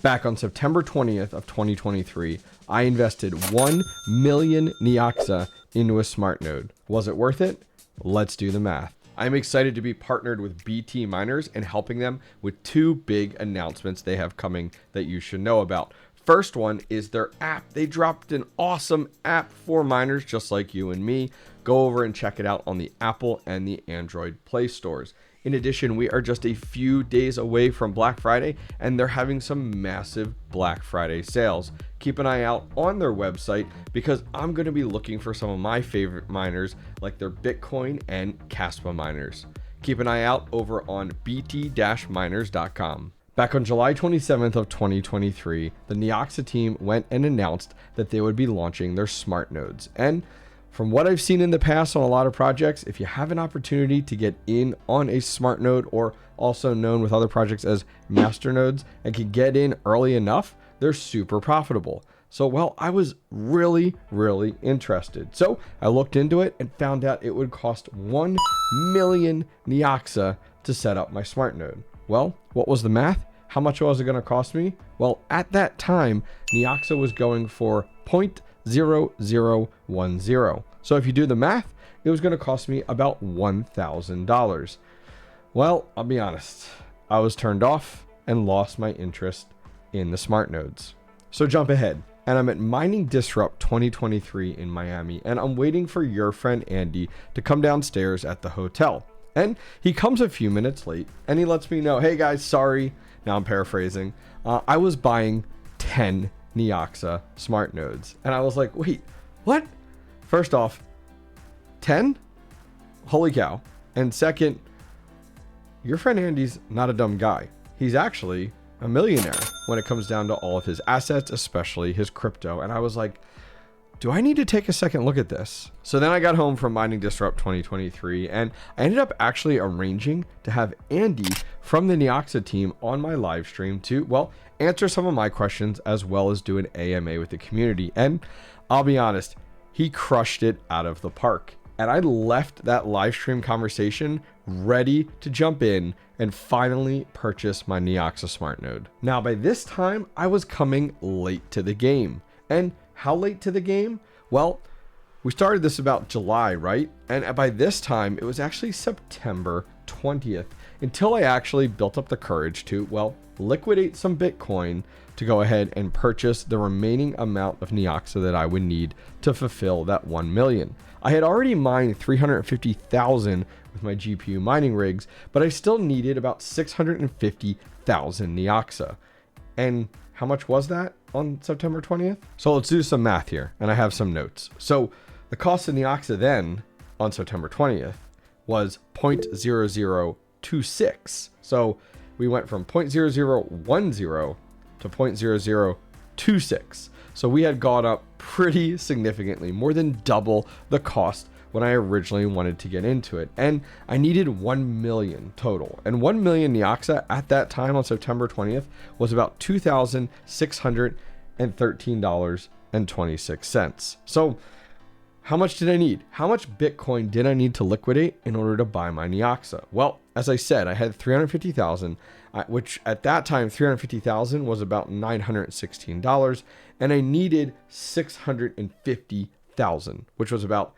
Back on September 20th of 2023, I invested 1 million NEOXA into a smart node. Was it worth it? Let's do the math. I'm excited to be partnered with BT Miners and helping them with two big announcements they have coming that you should know about. First one is their app. They dropped an awesome app for miners just like you and me. Go over and check it out on the Apple and the Android Play stores. In addition, we are just a few days away from Black Friday, and they're having some massive Black Friday sales. Keep an eye out on their website because I'm going to be looking for some of my favorite miners like their Bitcoin and Caspa miners. Keep an eye out over on bt-miners.com. Back on July 27th of 2023, the Neoxa team went and announced that they would be launching their smart nodes. And from what I've seen in the past on a lot of projects, if you have an opportunity to get in on a smart node, or also known with other projects as master nodes, and can get in early enough, they're super profitable. So, well, I was really interested. So I looked into it and found out it would cost 1 million NEOXA to set up my smart node. Well, what was the math? How much was it going to cost me? Well, at that time, NEOXA was going for 0.0010. So if you do the math, it was going to cost me about $1,000. Well, I'll be honest, I was turned off and lost my interest in the smart nodes. So jump ahead, and I'm at Mining Disrupt 2023 in Miami, and I'm waiting for your friend Andy to come downstairs at the hotel. And he comes a few minutes late, and he lets me know, hey guys, sorry. Now I'm paraphrasing. I was buying 10 NEOXA smart nodes. And I was like, wait, what? First off, 10? Holy cow. And second, your friend Andy's not a dumb guy. He's actually a millionaire when it comes down to all of his assets, especially his crypto. And I was like, do I need to take a second look at this? So then I got home from Mining Disrupt 2023, and I ended up actually arranging to have Andy from the Neoxa team on my live stream to, well, answer some of my questions as well as do an AMA with the community. And I'll be honest, he crushed it out of the park. And I left that live stream conversation ready to jump in and finally purchase my Neoxa Smart Node. Now, by this time, I was coming late to the game. And how late to the game? Well, we started this about July, right? And by this time, it was actually September 20th until I actually built up the courage to, well, liquidate some Bitcoin to go ahead and purchase the remaining amount of Neoxa that I would need to fulfill that 1 million. I had already mined 350,000 with my GPU mining rigs, but I still needed about 650,000 Neoxa. And how much was that on September 20th? So let's do some math here, and I have some notes. So the cost of Neoxa then on September 20th was 0.0026. So we went from 0.0010 to 0.0026. So we had gone up pretty significantly, more than double the cost when I originally wanted to get into it. And I needed 1 million total. And 1 million Neoxa at that time on September 20th was about $2,613.26. So how much did I need? How much Bitcoin did I need to liquidate in order to buy my Neoxa? Well, as I said, I had 350,000, which at that time, 350,000 was about $916. And I needed 650,000, which was about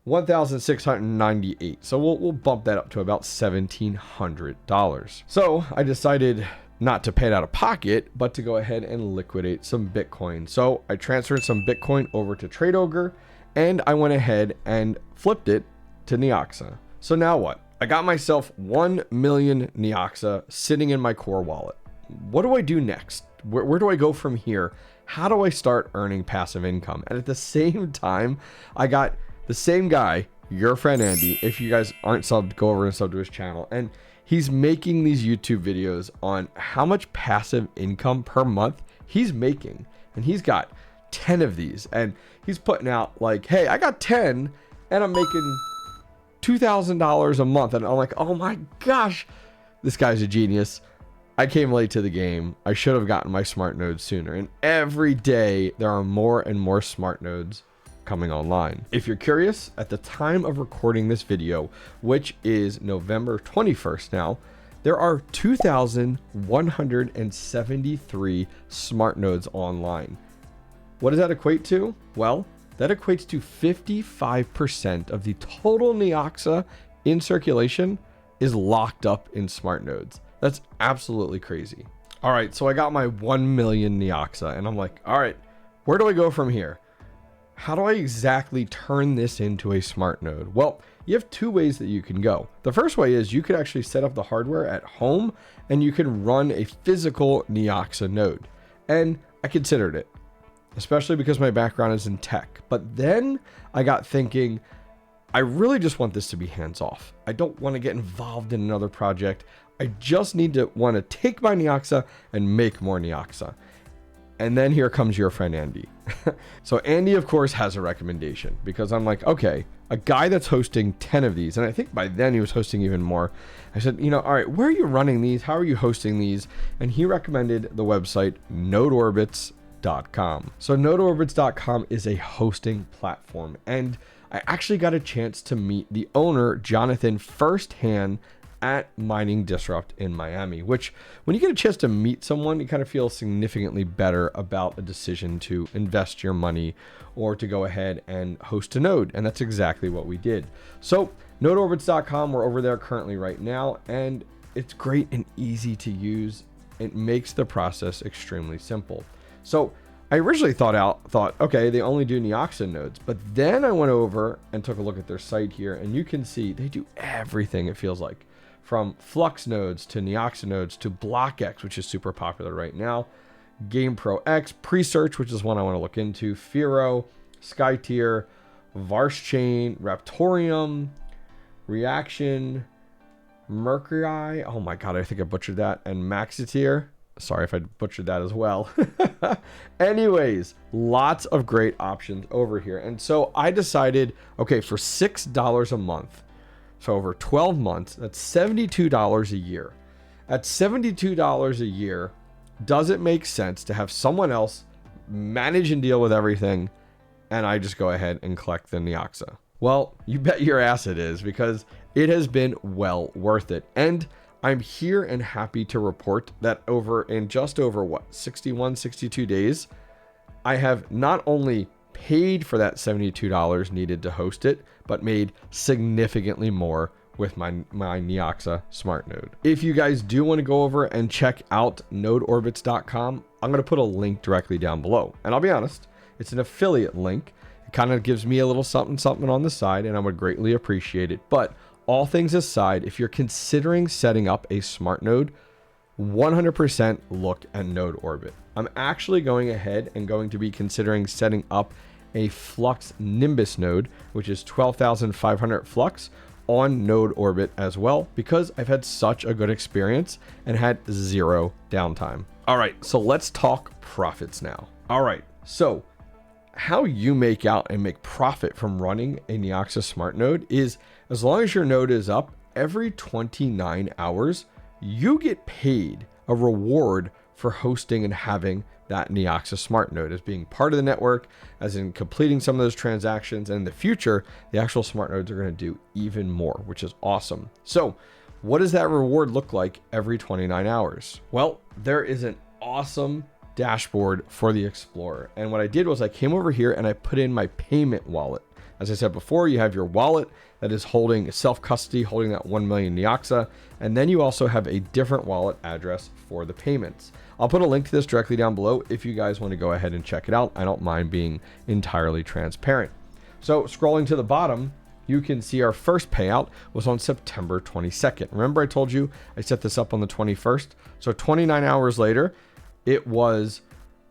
1,698. So we'll bump that up to about $1,700. So I decided not to pay it out of pocket, but to go ahead and liquidate some Bitcoin. So I transferred some Bitcoin over to TradeOgre, and I went ahead and flipped it to Neoxa. So now what? I got myself 1 million Neoxa sitting in my core wallet. What do I do next? Where do I go from here? How do I start earning passive income? And at the same time, I got the same guy, your friend Andy. If you guys aren't subbed, go over and sub to his channel. And he's making these YouTube videos on how much passive income per month he's making. And he's got 10 of these. And he's putting out like, hey, I got 10 and I'm making $2,000 a month. And I'm like, oh my gosh, this guy's a genius. I came late to the game. I should have gotten my smart nodes sooner. And every day there are more and more smart nodes coming online. If you're curious, at the time of recording this video, which is November 21st now, there are 2,173 smart nodes online. What does that equate to? Well, that equates to 55% of the total Neoxa in circulation is locked up in smart nodes. That's absolutely crazy. All right, so I got my 1 million Neoxa and I'm like, all right, where do I go from here? How do I exactly turn this into a smart node? Well, you have two ways that you can go. The first way is you could actually set up the hardware at home and you can run a physical Neoxa node. And I considered it, especially because my background is in tech. But then I got thinking, I really just want this to be hands off. I don't want to get involved in another project. I just need to want to take my Neoxa and make more Neoxa. And then here comes your friend Andy. So Andy, of course, has a recommendation because I'm like, okay, a guy that's hosting 10 of these, and I think by then he was hosting even more. I said, you know, all right, where are you running these? How are you hosting these? And he recommended the website NodeOrbits.com. So NodeOrbits.com is a hosting platform, and I actually got a chance to meet the owner, Jonathan, firsthand at Mining Disrupt in Miami, which when you get a chance to meet someone, you kind of feel significantly better about a decision to invest your money or to go ahead and host a node. And that's exactly what we did. So NodeOrbits.com, we're over there currently right now, and it's great and easy to use. It makes the process extremely simple. So I originally thought, okay, they only do Neoxa nodes, but then I went over and took a look at their site here, and you can see they do everything, it feels like. From Flux nodes to Neoxa nodes to BlockX, which is super popular right now, GamePro X, Presearch, which is one I want to look into, Firo, SkyTier, VarsChain, Raptorium, Reaction, Mercury. Oh my God, I think I butchered that. And Maxitier. Sorry if I butchered that as well. Anyways, lots of great options over here. And so I decided, okay, for $6 a month, so over 12 months, that's $72 a year. At $72 a year, does it make sense to have someone else manage and deal with everything, and I just go ahead and collect the Neoxa? Well, you bet your ass it is, because it has been well worth it. And I'm here and happy to report that in just over what, 61, 62 days, I have not only paid for that $72 needed to host it, but made significantly more with my Neoxa Smart Node. If you guys do want to go over and check out NodeOrbits.com, I'm going to put a link directly down below. And I'll be honest, it's an affiliate link. It kind of gives me a little something on the side, and I would greatly appreciate it. But all things aside, if you're considering setting up a smart node, 100% look at NodeOrbit. I'm actually going ahead and going to be considering setting up a Flux Nimbus node, which is 12,500 Flux, on NodeOrbit as well, because I've had such a good experience and had zero downtime. All right, so let's talk profits now. All right, so how you make out and make profit from running a Neoxa Smart Node is, as long as your node is up, every 29 hours, you get paid a reward for hosting and having that Neoxa Smart Node as being part of the network, as in completing some of those transactions. And in the future, the actual smart nodes are going to do even more, which is awesome. So what does that reward look like every 29 hours? Well, there is an awesome dashboard for the Explorer. And what I did was I came over here and I put in my payment wallet. As I said before, you have your wallet that is holding self-custody, holding that 1 million Neoxa. And then you also have a different wallet address for the payments. I'll put a link to this directly down below if you guys want to go ahead and check it out. I don't mind being entirely transparent. So scrolling to the bottom, you can see our first payout was on September 22nd. Remember I told you I set this up on the 21st? So 29 hours later, it was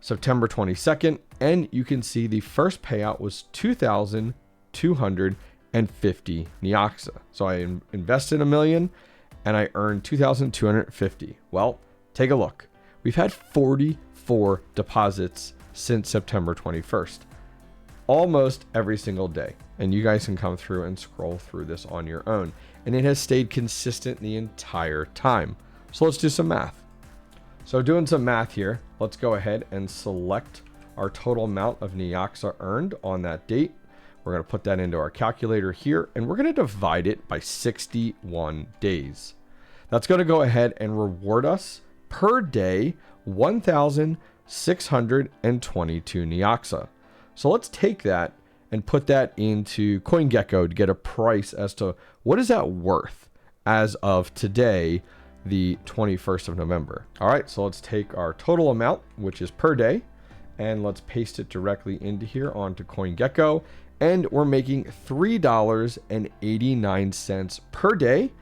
September 22nd, and you can see the first payout was 2,250 Neoxa. So I invested $1 million and I earned 2,250. Well, take a look. We've had 44 deposits since September 21st, almost every single day. And you guys can come through and scroll through this on your own. And it has stayed consistent the entire time. So let's do some math. So doing some math here, let's go ahead and select our total amount of Neoxa earned on that date. We're going to put that into our calculator here, and we're going to divide it by 61 days. That's going to go ahead and reward us per day 1,622 NEOXA. So let's take that and put that into CoinGecko to get a price as to what is that worth as of today, the 21st of November. All right, so let's take our total amount, which is per day, and let's paste it directly into here onto CoinGecko. And we're making $3.89 per day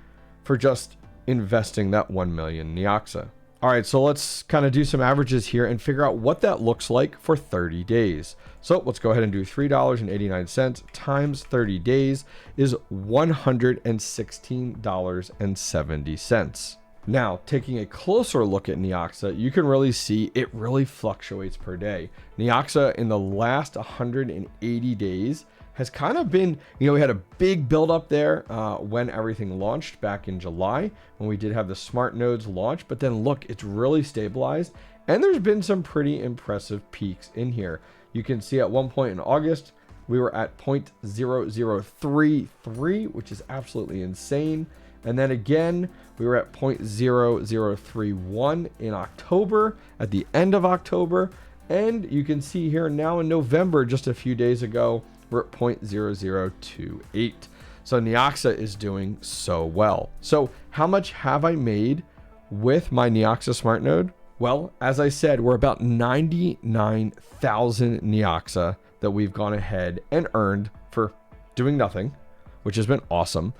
for just investing that 1 million NEOXA. All right, so let's kind of do some averages here and figure out what that looks like for 30 days. So let's go ahead and do $3.89 times 30 days is $116.70. Now, taking a closer look at NEOXA, you can really see it really fluctuates per day. NEOXA in the last 180 days has kind of been, we had a big buildup there when everything launched back in July, when we did have the smart nodes launch. But then look, it's really stabilized, and there's been some pretty impressive peaks in here. You can see at one point in August, we were at 0.0033, which is absolutely insane. And then again, we were at 0.0031 in October, at the end of October. And you can see here now in November, just a few days ago, we're at 0.0028. So NEOXA is doing so well. So how much have I made with my NEOXA Smart Node? Well, as I said, we're about 99,000 NEOXA that we've gone ahead and earned for doing nothing, which has been awesome,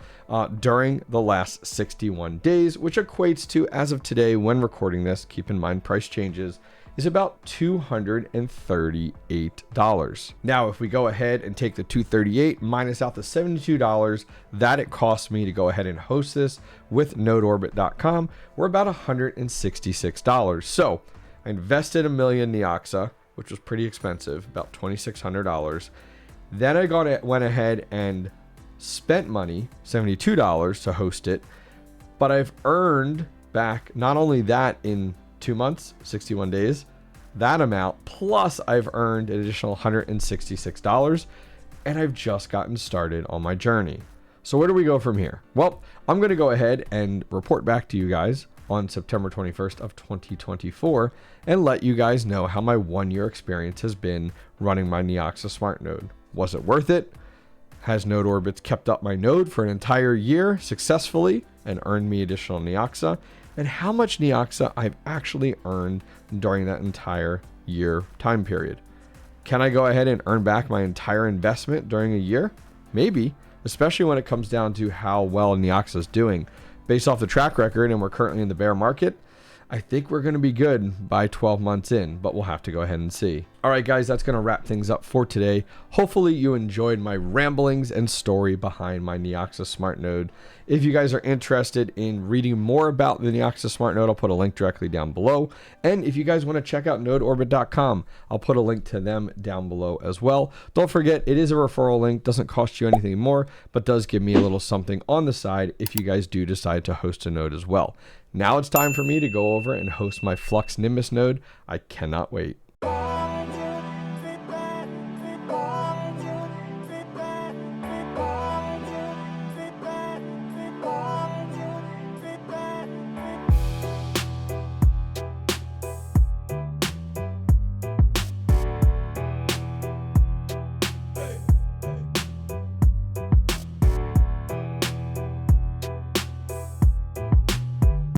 during the last 61 days, which equates to, as of today, when recording this, keep in mind price changes, is about $238. Now, if we go ahead and take the $238 minus out the $72 that it cost me to go ahead and host this with NodeOrbit.com, we're about $166. So I invested $1 million NEOXA, which was pretty expensive, about $2,600. Then I went ahead and spent money, $72 to host it, but I've earned back not only that in 2 months, 61 days, that amount, plus I've earned an additional $166, and I've just gotten started on my journey. So where do we go from here? Well, I'm going to go ahead and report back to you guys on September 21st of 2024 and let you guys know how my 1 year experience has been running my NEOXA Smart Node. Was it worth it? Has Node Orbits kept up my node for an entire year successfully and earned me additional NEOXA? And how much NEOXA I've actually earned during that entire year time period. Can I go ahead and earn back my entire investment during a year? Maybe, especially when it comes down to how well NEOXA is doing. Based off the track record, and we're currently in the bear market, I think we're going to be good by 12 months in, but we'll have to go ahead and see. All right, guys, that's going to wrap things up for today. Hopefully you enjoyed my ramblings and story behind my NEOXA Smart Node. If you guys are interested in reading more about the NEOXA Smart Node, I'll put a link directly down below. And if you guys want to check out NodeOrbit.com, I'll put a link to them down below as well. Don't forget, it is a referral link, doesn't cost you anything more, but does give me a little something on the side if you guys do decide to host a node as well. Now it's time for me to go over and host my Flux Nimbus node. I cannot wait.